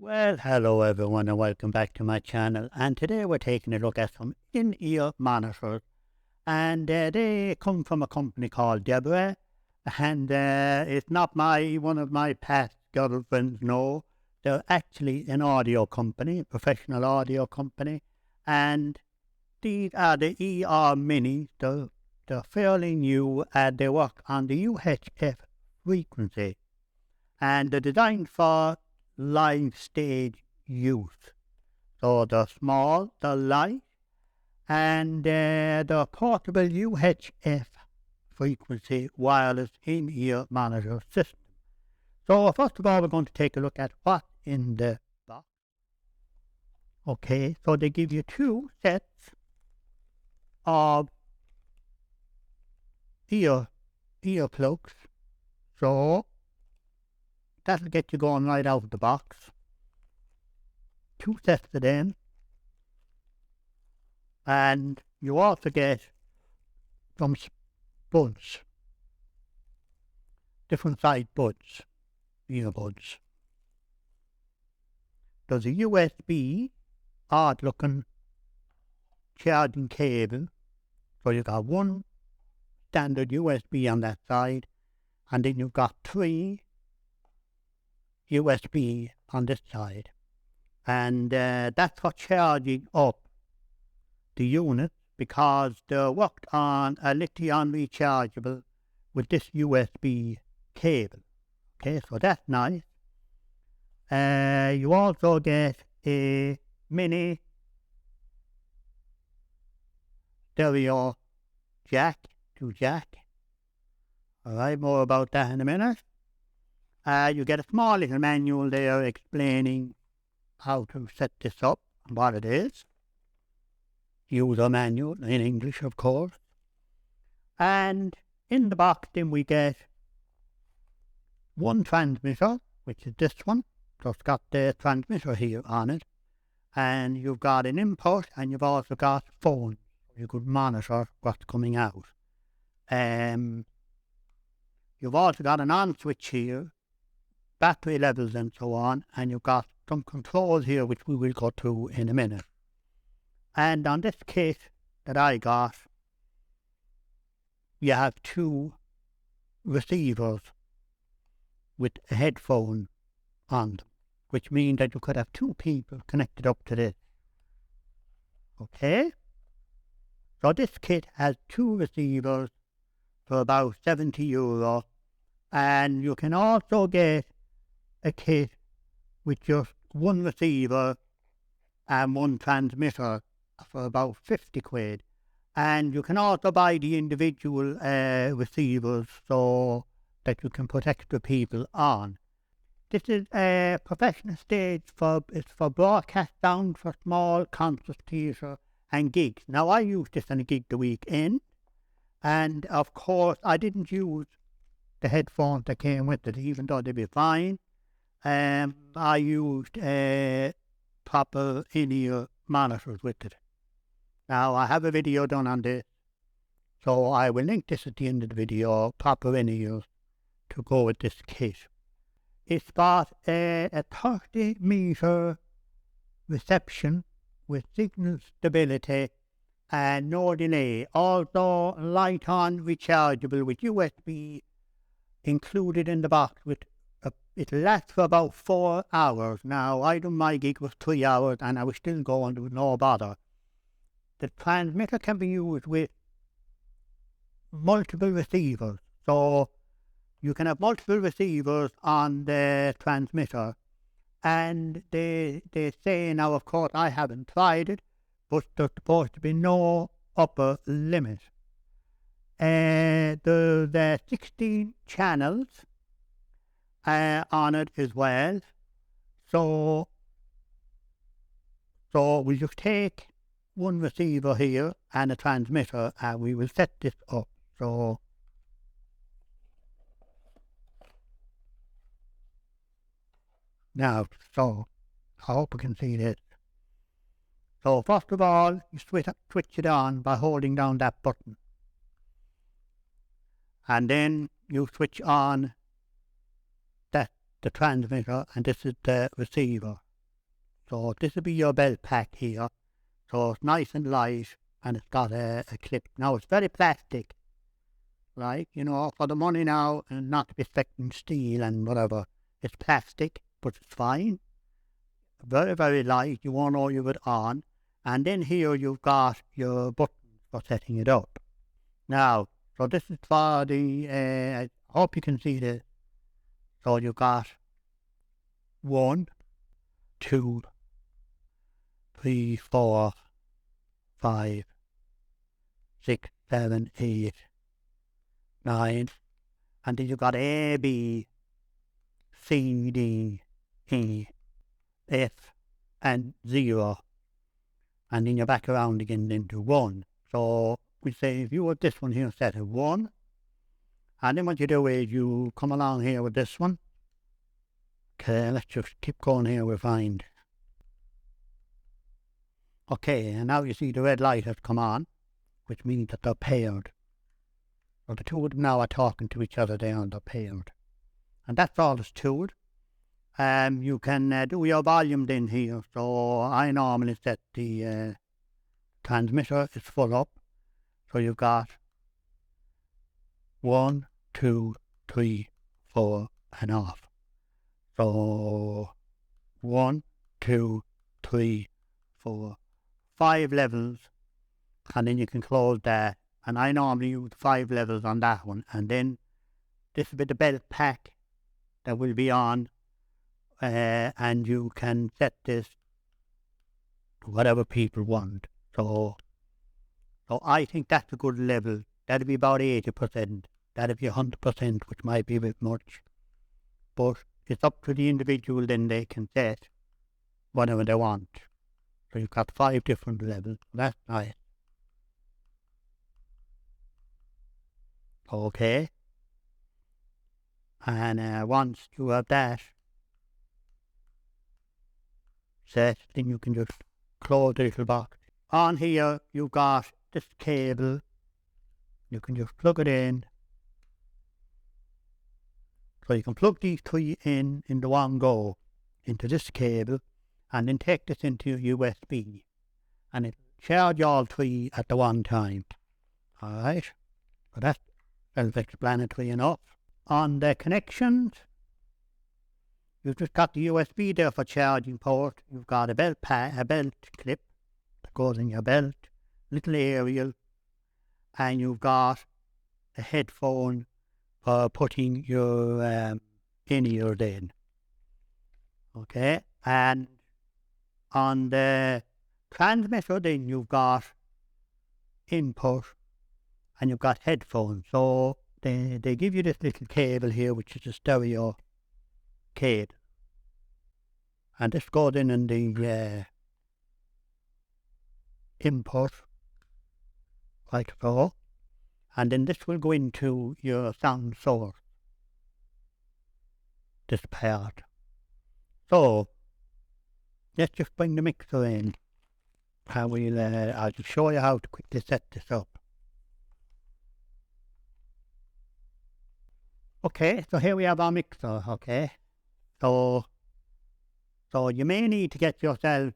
Well, hello everyone and welcome back to my channel, and today we're taking a look at some in-ear monitors, and they come from a company called Deborah, and it's not one of my past girlfriends, no. They're actually an audio company, a professional audio company, and these are the ER-Mini. They're fairly new and they work on the UHF frequency, and they're designed for live stage use. So they're small, they're light, and they're portable UHF frequency wireless in-ear monitor system. So first of all, we're going to take a look at what's in the box. Okay, so they give you two sets of ear plugs. So that'll get you going right out of the box. Two sets of them. And you also get some buds. Different size buds. Earbuds. There's a USB odd looking charging cable. So you've got one standard USB on that side, and then you've got three USB on this side, and that's for charging up the unit, because they're worked on a lithium rechargeable with this USB cable. Okay, so that's nice. You also get a mini stereo jack. Alright, more about that in a minute. You get a small little manual there explaining how to set this up and what it is. User manual in English, of course. And in the box then we get one transmitter, which is this one. So it's got the transmitter here on it. And you've got an input, and you've also got phone. You could monitor what's coming out. You've also got an on switch here, battery levels and so on, and you've got some controls here which we will go through in a minute. And on this kit that I got, you have two receivers with a headphone on them, which means that you could have two people connected up to this. Okay? So this kit has two receivers for about €70, and you can also get a kit with just one receiver and one transmitter for about 50 quid. And you can also buy the individual receivers so that you can put extra people on. This is a professional stage it's for broadcast sound for small concert theatre and gigs. Now I used this on a gig the weekend, and of course I didn't use the headphones that came with it, even though they'd be fine. I used proper in-ear monitors with it. Now I have a video done on this, so I will link this at the end of the video, proper in-ears to go with this kit. It's got a 30-meter reception with signal stability and no delay. Also light on rechargeable with USB included in the box. It lasts for about 4 hours. Now I done my gig was 3 hours and I was still going with no bother. The transmitter can be used with multiple receivers. So you can have multiple receivers on the transmitter, and they say, now of course I haven't tried it, but there's supposed to be no upper limit. There's 16 channels on it as well. So we just take one receiver here and a transmitter, and we will set this up. So now, I hope you can see this. So first of all, you switch it on by holding down that button, and then you switch on the transmitter, and this is the receiver. So this will be your belt pack here. So it's nice and light, and it's got a clip. Now it's very plastic, right? You know, for the money now, and not to be expecting steel and whatever. It's plastic, but it's fine. Very, very light. You won't know you have it on. And then here you've got your buttons for setting it up. Now, so this is for the, I hope you can see this. So you've got 1, 2, 3, 4, 5, 6, 7, 8, 9, and then you've got A, B, C, D, E, F, and 0, and then you're back around again into 1. So we say if you have this one here set at 1, and then what you do is you come along here with this one. Okay, let's just keep going here, we'll find. Okay, and now you see the red light has come on, which means that they're paired. So the two of them now are talking to each other there, and they're paired. And that's all there's to it. You can do your volume in here. So I normally set the transmitter is full up. So you've got 1, 2, 3, 4, and off. So 1, 2, 3, 4, 5 levels, and then you can close that. And I normally use 5 levels on that one. And then this will be the belt pack that will be on, and you can set this to whatever people want. So I think that's a good level. That'll be about 80%. That'll be 100%, which might be a bit much. But it's up to the individual, then they can set whatever they want. So you've got 5 different levels. That's nice. Okay. And once you have that set, then you can just close the little box. On here, you've got this cable. You can just plug it in. So you can plug these 3 in the one go into this cable, and then take this into your USB, and it'll charge all 3 at the one time. Alright, so that's self-explanatory enough. On the connections, you've just got the USB there for charging port. You've got a belt clip that goes in your belt, little aerial, and you've got a headphone for putting your in-ears in. Okay, and on the transmitter then you've got input and you've got headphones. So they give you this little cable here, which is a stereo cable, and this goes in the input like so, and then this will go into your sound source, this part. So let's just bring the mixer in, and I'll just show you how to quickly set this up. Okay, so here we have our mixer. Okay, so you may need to get yourself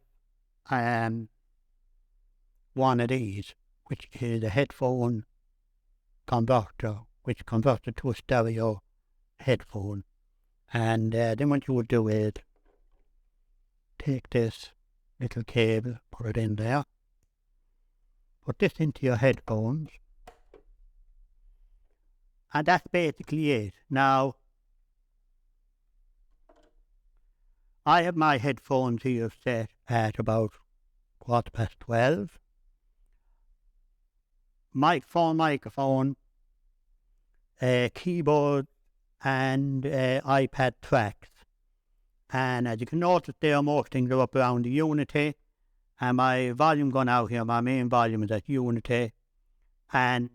one of these, which is a headphone converter, which converts it to a stereo headphone. And then what you would do is take this little cable, put it in there, put this into your headphones, and that's basically it. Now, I have my headphones here set at about 12:15. Microphone, keyboard, and iPad tracks. And as you can notice there, most things are up around the Unity, and my volume going out here, my main volume is at Unity, and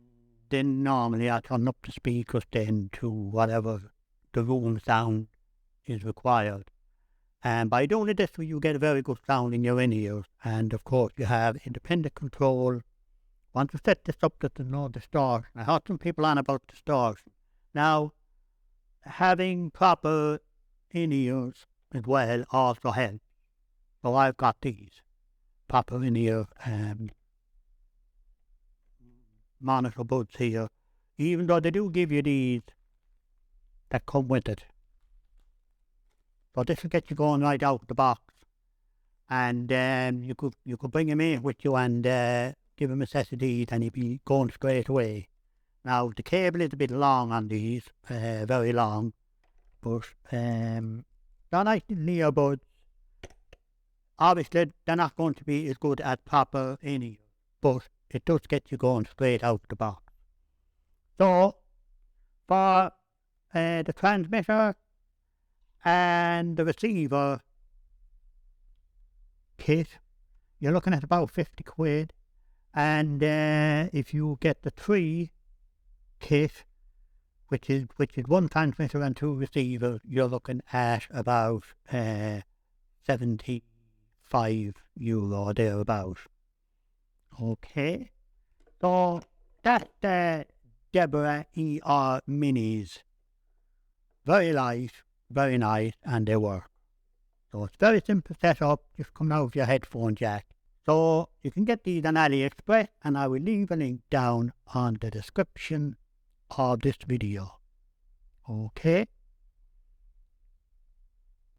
then normally I turn up the speakers then to whatever the room sound is required. And by doing it this way, you get a very good sound in your in-ears. And of course, you have independent control. Once you set this up, there's no distortion. I heard some people on about distortion. Now, having proper in-ears as well also helps. So I've got these proper in-ear monitor buds here, even though they do give you these that come with it. So this will get you going right out the box, and you could bring him in with you and give him a set of these, and he'll be going straight away. Now the cable is a bit long on these, very long, but they're nice little earbuds. Obviously they're not going to be as good as proper in-ear, but it does get you going straight out the box. So for the transmitter and the receiver kit, you're looking at about 50 quid, and if you get the 3 kit, which is one transmitter and 2 receivers, you're looking at about €75 or thereabout. Okay, so that's the Debra ER-Minis. Very light, very nice, and they work. So it's very simple setup, just coming out of your headphone jack. So you can get these on AliExpress, and I will leave a link down on the description of this video. Okay.